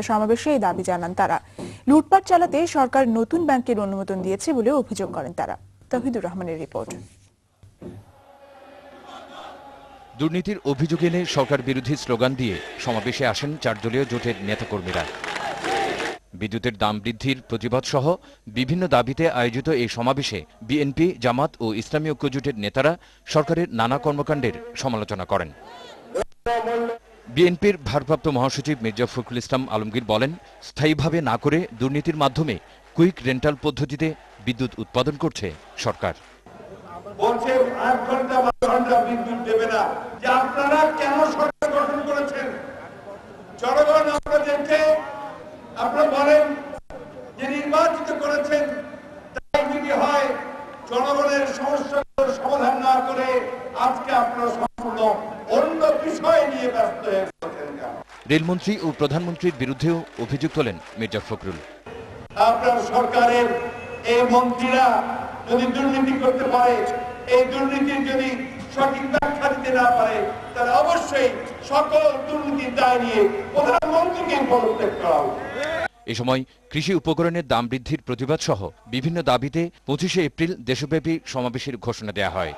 সমাবেশে এই দাবি জানান তারা। লুটপাট চালাতে সরকার নতুন ব্যাংকের অনুমোদন দিয়েছে বলে অভিযোগ করেন তারা। তৌহিদুর রহমানের রিপোর্ট। দুর্নীতির অভিযোগ এনে সরকার বিরোধী স্লোগান দিয়ে সমাবেশে আসেন 4 দলীয় জোটের নেতাকর্মীরা। বিদ্যুতের দাম বৃদ্ধির প্রতিবাদ সহ বিভিন্ন দাবিতে আয়োজিত এই সমাবেশে বিএনপি, জামাত ও ইসলামী ঐক্য জোটের নেতারা সরকারের নানা কর্মকাণ্ডের সমালোচনা করেন। বিএনপির ভারপ্রাপ্ত মহাসচিব মির্জা ফখরুল ইসলাম আলমগীর বলেন, স্থায়ীভাবে না করে দুর্নীতির মাধ্যমে কুইক রেন্টাল পদ্ধতিতে বিদ্যুৎ উৎপাদন করছে সরকার। বলছে 8 ঘন্টা 12 ঘন্টা বিদ্যুৎ দেবে না। যে আপনারা কেন সরকার গঠন করেছেন? জনগণ আপনাদেরকে আপনারা বলেন যে নির্বাচিত করেছেন, তাই যদি হয় জনগণের সমস্যাগুলোর সমাধান না করে আজকে আপনারা সম্পূর্ণ অন্য বিষয় নিয়ে ব্যস্ত হয়ে পড়েছেন। রেলমন্ত্রী ও প্রধানমন্ত্রীর বিরুদ্ধেও অভিযোগ তোলেন মির্জা ফখরুল। আপনার সরকারের এই মন্ত্রীরা যদি দুর্নীতি করতে পারে, এই দুর্নীতির যদি সঠিক ব্যাখ্যা দিতে না পারে, তাহলে অবশ্যই সকল দুর্নীতির দায় নিয়ে প্রধানমন্ত্রীকে পদত্যাগ করা হবে। এ সময় কৃষি উপকরণের দাম বৃদ্ধির প্রতিবাদ সহ বিভিন্ন দাবিতে 25শে এপ্রিল দেশব্যাপী সমাবেশের ঘোষণা দেওয়া হয়।